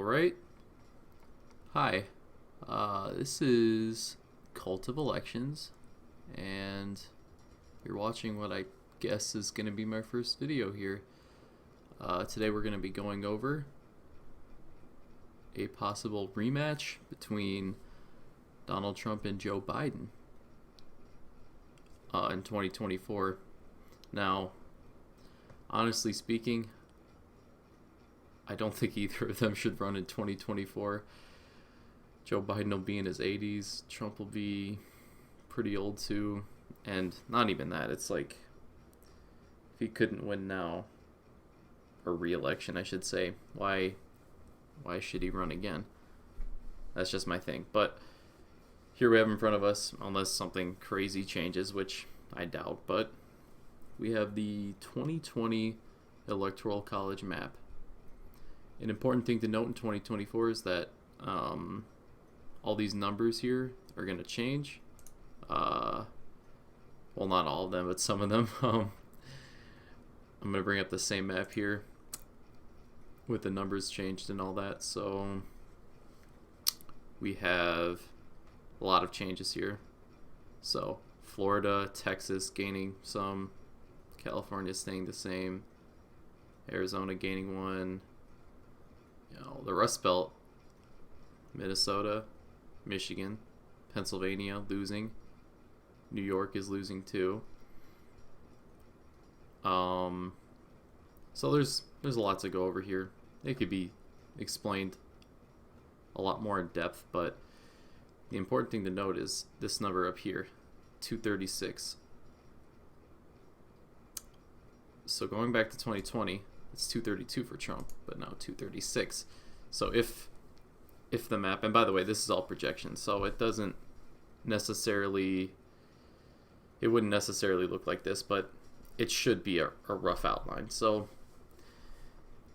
All right. Hi. This is Cult of Elections, and you're watching what I guess is going to be my first video here. Today we're going to be going over a possible rematch between Donald Trump and Joe Biden in 2024. Now, honestly speaking, I don't think either of them should run in 2024. Joe Biden will be in his 80s. Trump will be pretty old too. And not even that. It's like, if he couldn't win now, or re-election, I should say, why should he run again? That's just my thing. But here we have in front of us, unless something crazy changes, which I doubt, but we have the 2020 Electoral College map. An important thing to note in 2024 is that all these numbers here are going to change. Well, not all of them, but some of them. I'm going to bring up the same map here with the numbers changed and all that. So we have a lot of changes here. So Florida, Texas gaining some, California staying the same, Arizona gaining one. The Rust Belt, Minnesota, Michigan, Pennsylvania losing. New York is losing too. So there's a lot to go over here. It could be explained a lot more in depth, but the important thing to note is this number up here, 236. So going back to 2020, it's 232 for Trump, but now 236. So if the map, and by the way, this is all projection, so it wouldn't necessarily look like this, but it should be a rough outline. So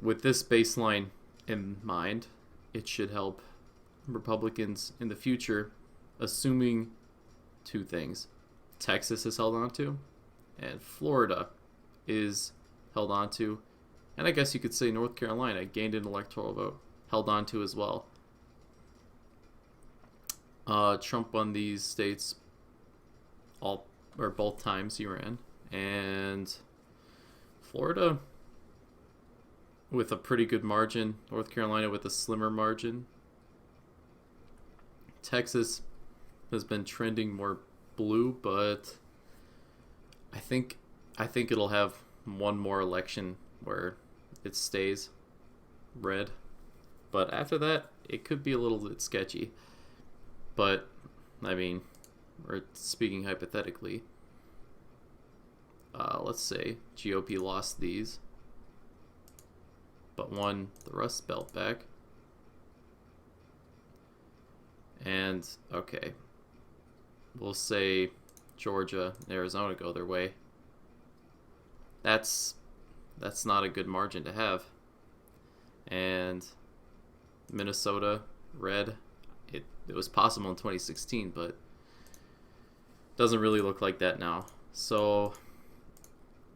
with this baseline in mind, it should help Republicans in the future, assuming two things. Texas is held on to, and Florida is held on to, and I guess you could say North Carolina gained an electoral vote, held on to as well. Trump won these states both times he ran, and Florida with a pretty good margin, North Carolina with a slimmer margin. Texas has been trending more blue, but I think it'll have one more election where it stays red. But after that, it could be a little bit sketchy. But, I mean, we're speaking hypothetically. Let's say GOP lost these, but won the Rust Belt back. And, okay, we'll say Georgia and Arizona go their way. That's not a good margin to have. And Minnesota, red, it was possible in 2016, but doesn't really look like that now. So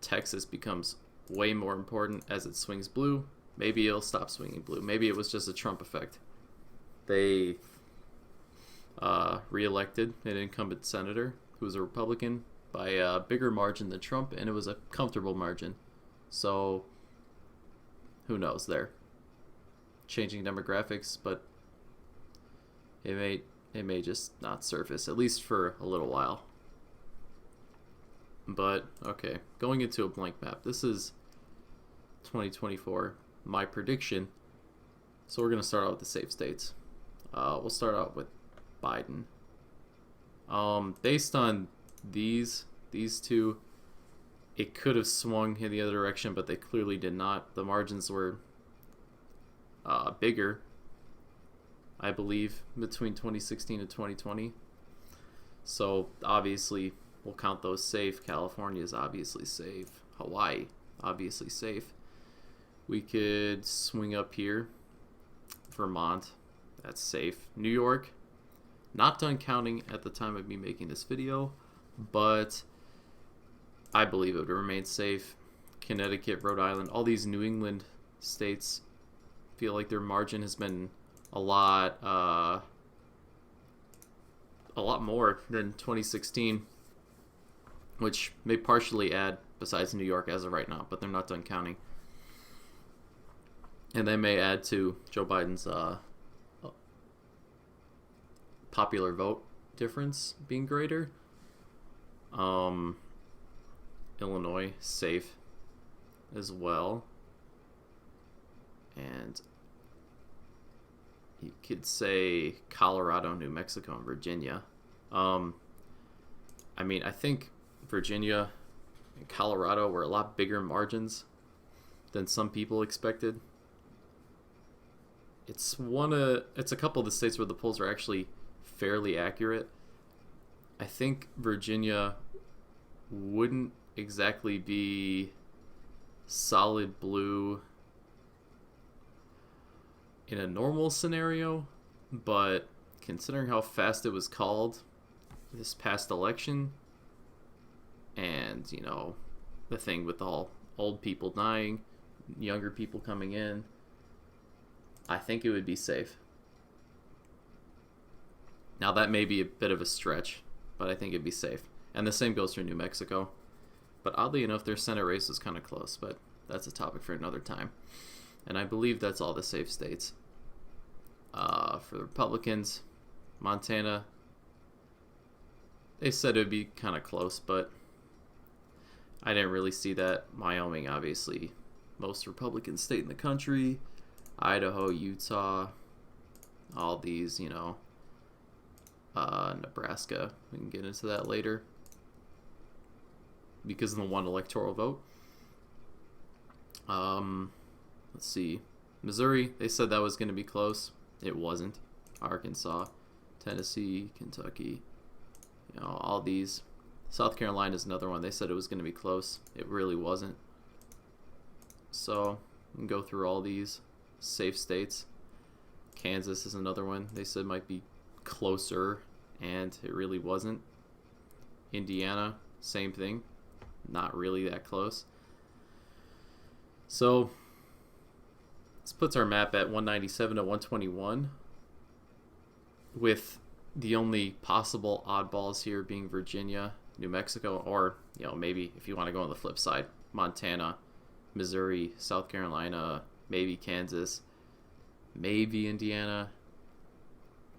Texas becomes way more important as it swings blue. Maybe it'll stop swinging blue. Maybe it was just a Trump effect. They re-elected an incumbent senator who was a Republican by a bigger margin than Trump, and it was a comfortable margin. So who knows there? Changing demographics, but it may just not surface, at least for a little while. But okay, going into a blank map. This is 2024, my prediction. So we're gonna start out with the safe states. We'll start out with Biden. Based on these two, it could have swung in the other direction, but they clearly did not. The margins were bigger, I believe, between 2016 and 2020. So obviously we'll count those safe. California is obviously safe. Hawaii, obviously safe. We could swing up here. Vermont, that's safe. New York, not done counting at the time of me making this video, but I believe it would remain safe. Connecticut, Rhode Island, all these New England states feel like their margin has been a lot more than 2016, which may partially add, besides New York as of right now, but they're not done counting. And they may add to Joe Biden's popular vote difference being greater. Illinois, safe as well. And you could say Colorado, New Mexico, and Virginia. I mean, I think Virginia and Colorado were a lot bigger margins than some people expected. It's a couple of the states where the polls are actually fairly accurate. I think Virginia wouldn't exactly be solid blue in a normal scenario, but considering how fast it was called this past election, and, you know, the thing with all old people dying, younger people coming in, I think it would be safe. Now, that may be a bit of a stretch, but I think it'd be safe. And the same goes for New Mexico. But oddly enough, their Senate race was kind of close, but that's a topic for another time. And I believe that's all the safe states. For the Republicans, Montana, they said it would be kind of close, but I didn't really see that. Wyoming, obviously, most Republican state in the country. Idaho, Utah, all these, you know, Nebraska. We can get into that later because of the one electoral vote. Let's see. Missouri, they said that was going to be close. It wasn't. Arkansas, Tennessee, Kentucky, you know, all these. South Carolina is another one. They said it was going to be close. It really wasn't. So, we can go through all these safe states. Kansas is another one. They said might be closer, and it really wasn't. Indiana, same thing. Not really that close. So, this puts our map at 197 to 121, with the only possible oddballs here being Virginia, New Mexico, or, you know, maybe if you want to go on the flip side, Montana, Missouri, South Carolina, maybe Kansas, maybe Indiana,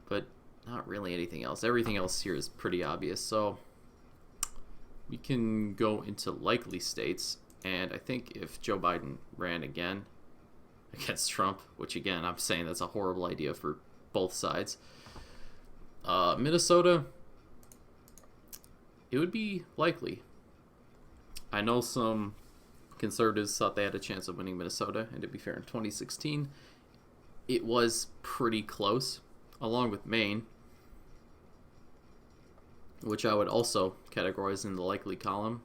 but not really anything else. Everything else here is pretty obvious. So we can go into likely states, and I think if Joe Biden ran again against Trump, which again, I'm saying that's a horrible idea for both sides, Minnesota, it would be likely. I know some conservatives thought they had a chance of winning Minnesota, and to be fair, in 2016, it was pretty close, along with Maine, which I would also categorize in the likely column,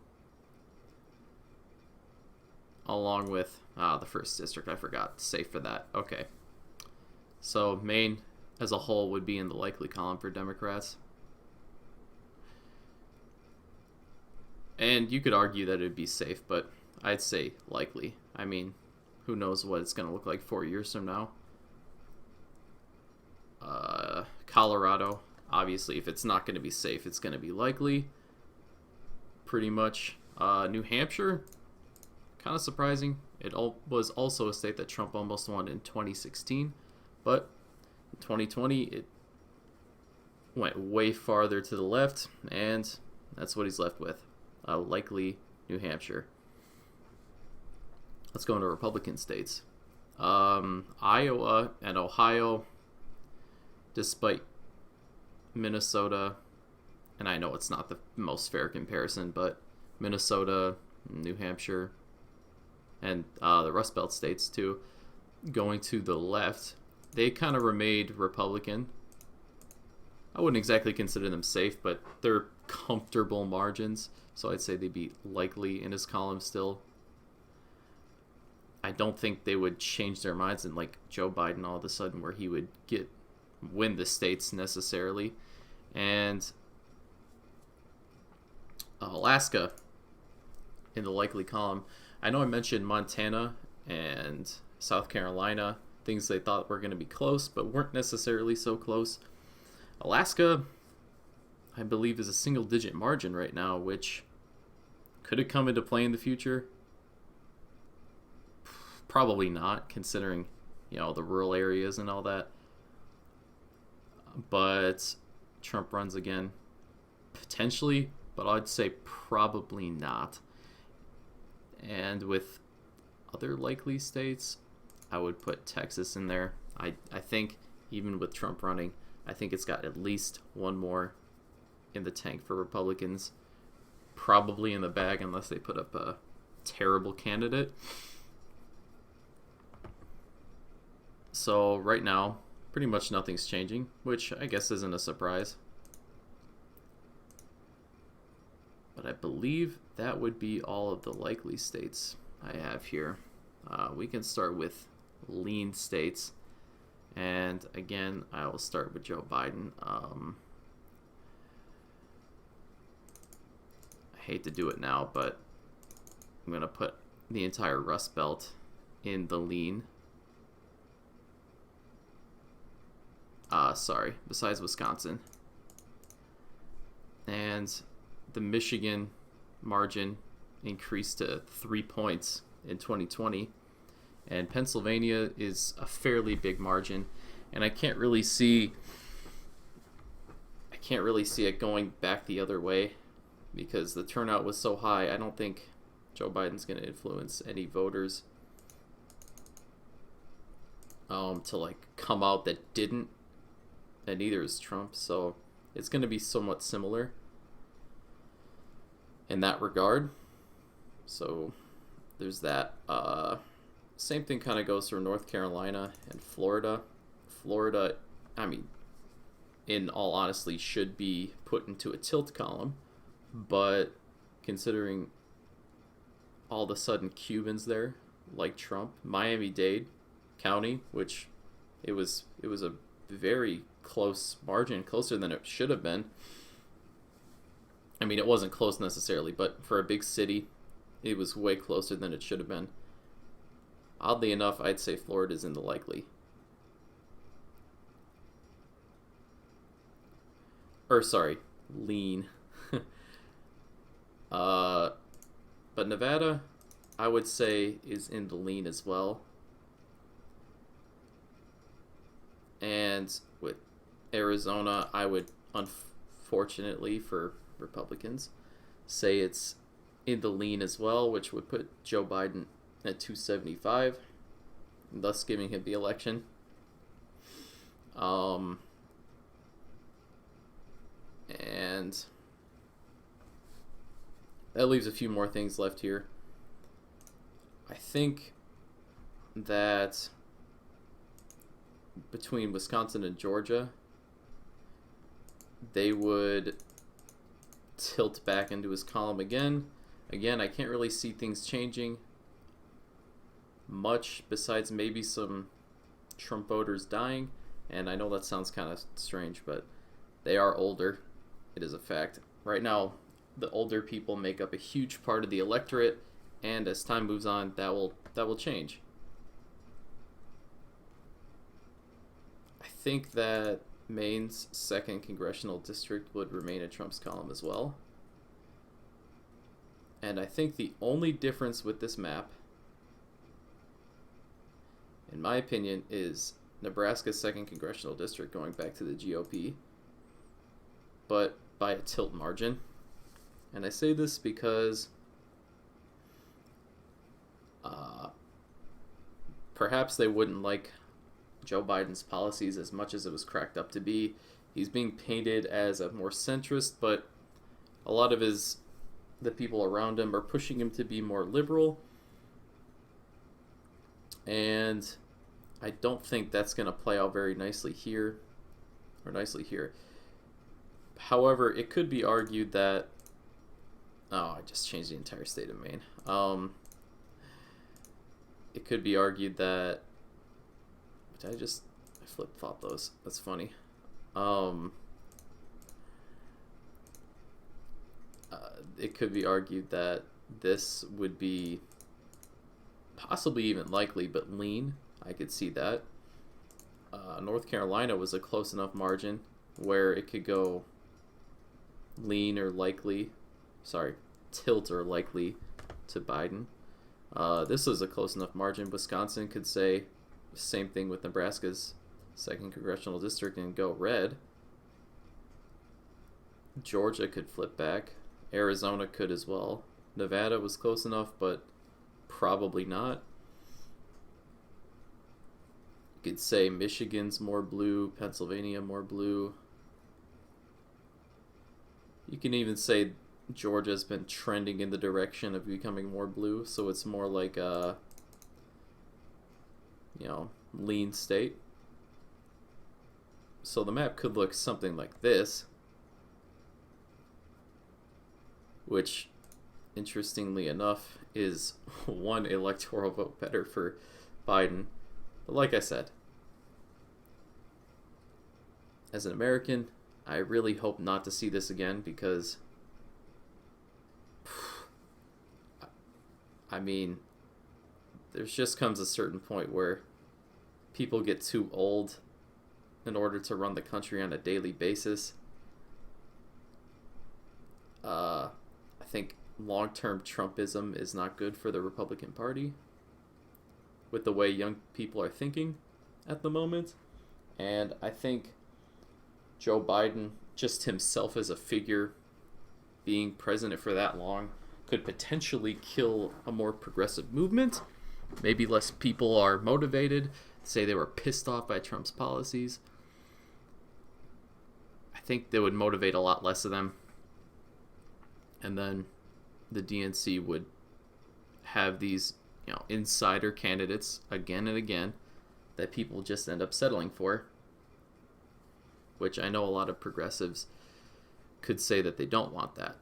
along with the first district. I forgot to say for that. Okay, so Maine as a whole would be in the likely column for Democrats. And you could argue that it would be safe, but I'd say likely. I mean, who knows what it's going to look like 4 years from now. Colorado, obviously, if it's not going to be safe, it's going to be likely. Pretty much. New Hampshire, kind of surprising. It was also a state that Trump almost won in 2016, but in 2020, it went way farther to the left, and that's what he's left with. Likely New Hampshire. Let's go into Republican states. Iowa and Ohio, despite Minnesota, and I know it's not the most fair comparison, but Minnesota, New Hampshire, and the Rust Belt states too, going to the left, they kind of remained Republican. I wouldn't exactly consider them safe, but they're comfortable margins, so I'd say they'd be likely in his column still. I don't think they would change their minds and like Joe Biden all of a sudden where he would win the states necessarily. And Alaska in the likely column. I know I mentioned Montana and South Carolina. things they thought were going to be close, but weren't necessarily so close. Alaska, I believe, is a single-digit margin right now, which could it come into play in the future? Probably not, considering, the rural areas and all that. But Trump runs again, potentially, but I'd say probably not. And with other likely states, I would put Texas in there. I think even with Trump running, I think it's got at least one more in the tank for Republicans. Probably in the bag unless they put up a terrible candidate. So right now, pretty much nothing's changing, which I guess isn't a surprise. But I believe that would be all of the likely states I have here. We can start with lean states. And again, I will start with Joe Biden. I hate to do it now, but I'm going to put the entire Rust Belt in the lean. Besides Wisconsin. And the Michigan margin increased to 3 points in 2020. And Pennsylvania is a fairly big margin. And I can't really see it going back the other way because the turnout was so high. I don't think Joe Biden's going to influence any voters to come out that didn't. And neither is Trump, so it's going to be somewhat similar in that regard. So there's that. Same thing kind of goes for North Carolina and Florida. Florida, in all honesty, should be put into a tilt column, but considering all of a sudden Cubans there, like Trump, Miami-Dade County, which it was a very close margin, closer than it should have been. It wasn't close necessarily, but for a big city, it was way closer than it should have been. Oddly enough, I'd say Florida's in the likely. Lean. But Nevada, I would say, is in the lean as well. And with Arizona, I would, unfortunately for Republicans, say it's in the lean as well, which would put Joe Biden at 275, thus giving him the election. And that leaves a few more things left here. I think that between Wisconsin and Georgia, they would tilt back into his column again. Again, I can't really see things changing much besides maybe some Trump voters dying. And I know that sounds kind of strange, but they are older. It is a fact. Right now, the older people make up a huge part of the electorate, and as time moves on, that will change. I think that Maine's 2nd congressional district would remain in Trump's column as well. And I think the only difference with this map, in my opinion, is Nebraska's 2nd congressional district going back to the GOP, but by a tilt margin. And I say this because perhaps they wouldn't like Joe Biden's policies as much as it was cracked up to be. He's being painted as a more centrist, but a lot of the people around him are pushing him to be more liberal. And I don't think that's going to play out very nicely here. However, it could be argued that... Oh, I just changed the entire state of Maine. It could be argued that... I flip-flopped those. That's funny. It could be argued that this would be possibly even likely, but lean. I could see that. North Carolina was a close enough margin where it could go lean or likely, tilt or likely to Biden. This was a close enough margin. Wisconsin could say same thing with Nebraska's 2nd congressional district and go red. Georgia could flip back. Arizona could as well. Nevada was close enough, but probably not. You could say Michigan's more blue, Pennsylvania more blue. You can even say Georgia's been trending in the direction of becoming more blue, so it's more like a, lean state. So the map could look something like this, which, interestingly enough, is one electoral vote better for Biden. But like I said, as an American, I really hope not to see this again because, there just comes a certain point where people get too old in order to run the country on a daily basis. I think long-term Trumpism is not good for the Republican Party with the way young people are thinking at the moment. And I think Joe Biden, just himself as a figure, being president for that long, could potentially kill a more progressive movement. Maybe less people are motivated, say they were pissed off by Trump's policies. I think they would motivate a lot less of them. And then the DNC would have these, insider candidates again and again that people just end up settling for, which I know a lot of progressives could say that they don't want that.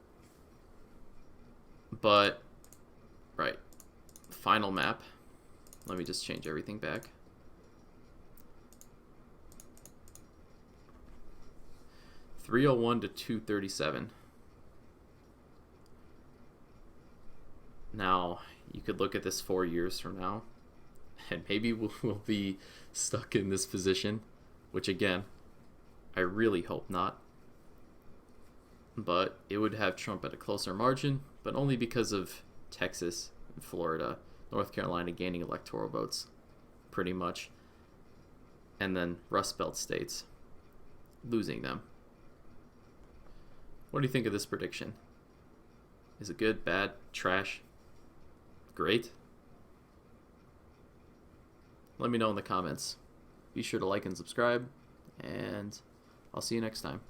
But, right, final map. Let me just change everything back. .301 to 237. Now, you could look at this 4 years from now, and maybe we'll be stuck in this position, which again, I really hope not. But it would have Trump at a closer margin, but only because of Texas and Florida, North Carolina gaining electoral votes, pretty much, and then Rust Belt states losing them. What do you think of this prediction? Is it good, bad, trash? Great? Let me know in the comments. Be sure to like and subscribe, and I'll see you next time.